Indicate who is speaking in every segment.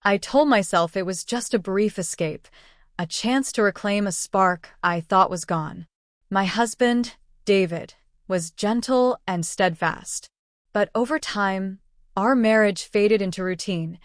Speaker 1: I told myself it was just a brief escape, a chance to reclaim a spark I thought was gone. My husband, David, was gentle and steadfast. But over time, our marriage faded into routine,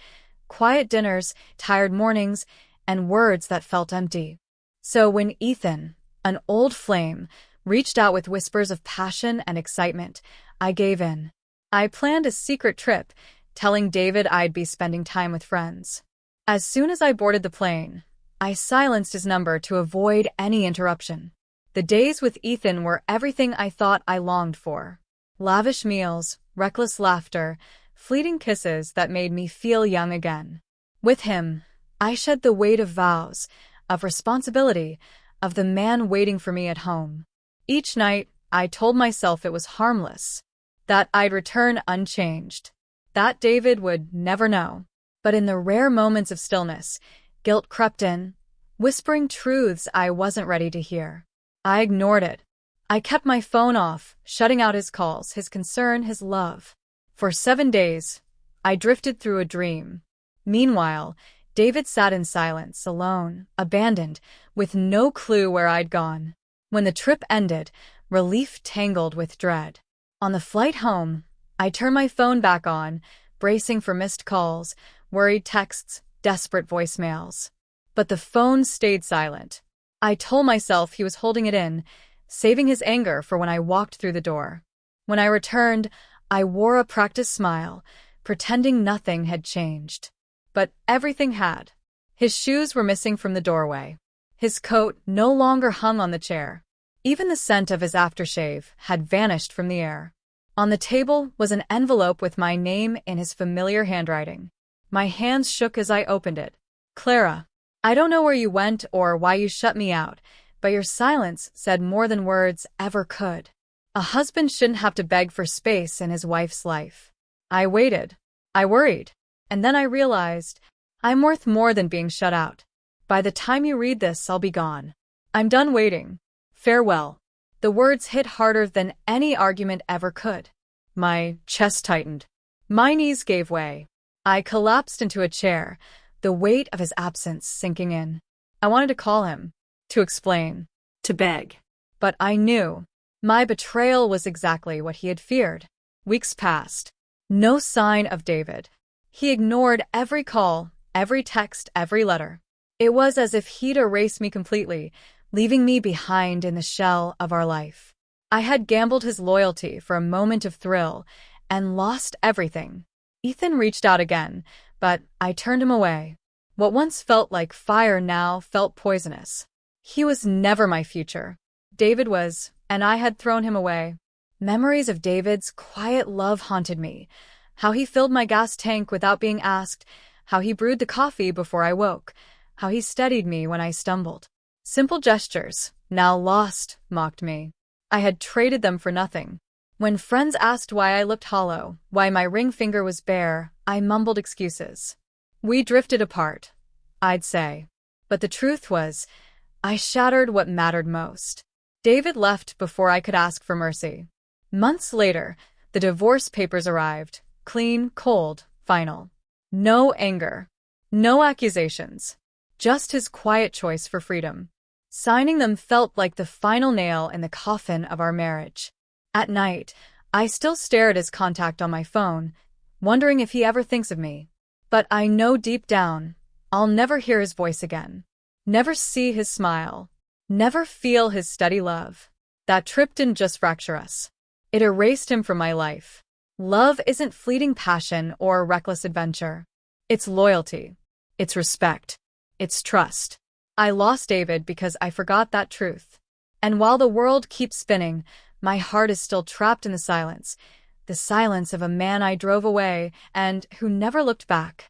Speaker 1: quiet dinners, tired mornings, and words that felt empty. So when Ethan, an old flame, reached out with whispers of passion and excitement, I gave in. I planned a secret trip, telling David I'd be spending time with friends. As soon as I boarded the plane, I silenced his number to avoid any interruption. The days with Ethan were everything I thought I longed for. Lavish meals, reckless laughter, fleeting kisses that made me feel young again. With him, I shed the weight of vows, of responsibility, of the man waiting for me at home. Each night, I told myself it was harmless, that I'd return unchanged, that David would never know. But in the rare moments of stillness, guilt crept in, whispering truths I wasn't ready to hear. I ignored it. I kept my phone off, shutting out his calls, his concern, his love. For 7 days, I drifted through a dream. Meanwhile, David sat in silence, alone, abandoned, with no clue where I'd gone. When the trip ended, relief tangled with dread. On the flight home, I turned my phone back on, bracing for missed calls, worried texts, desperate voicemails. But the phone stayed silent. I told myself he was holding it in, saving his anger for when I walked through the door. When I returned, I wore a practiced smile, pretending nothing had changed. But everything had. His shoes were missing from the doorway. His coat no longer hung on the chair. Even the scent of his aftershave had vanished from the air. On the table was an envelope with my name in his familiar handwriting. My hands shook as I opened it. Clara, I don't know where you went or why you shut me out, but your silence said more than words ever could. A husband shouldn't have to beg for space in his wife's life. I waited. I worried. And then I realized I'm worth more than being shut out. By the time you read this, I'll be gone. I'm done waiting. Farewell. The words hit harder than any argument ever could. My chest tightened. My knees gave way. I collapsed into a chair, the weight of his absence sinking in. I wanted to call him, to explain, to beg. But I knew my betrayal was exactly what he had feared. Weeks passed. No sign of David. He ignored every call, every text, every letter. It was as if he'd erased me completely, leaving me behind in the shell of our life. I had gambled his loyalty for a moment of thrill and lost everything. Ethan reached out again, but I turned him away. What once felt like fire now felt poisonous. He was never my future. David was, and I had thrown him away. Memories of David's quiet love haunted me. How he filled my gas tank without being asked, how he brewed the coffee before I woke, how he steadied me when I stumbled. Simple gestures, now lost, mocked me. I had traded them for nothing. When friends asked why I looked hollow, why my ring finger was bare, I mumbled excuses. We drifted apart, I'd say. But the truth was, I shattered what mattered most. David left before I could ask for mercy. Months later, the divorce papers arrived. Clean, cold, final. No anger. No accusations. Just his quiet choice for freedom. Signing them felt like the final nail in the coffin of our marriage. At night, I still stare at his contact on my phone, wondering if he ever thinks of me. But I know deep down, I'll never hear his voice again. Never see his smile. Never feel his steady love. That trip didn't just fracture us. It erased him from my life. Love isn't fleeting passion or reckless adventure. It's loyalty. It's respect. It's trust. I lost David because I forgot that truth. And while the world keeps spinning, my heart is still trapped in the silence of a man I drove away and who never looked back.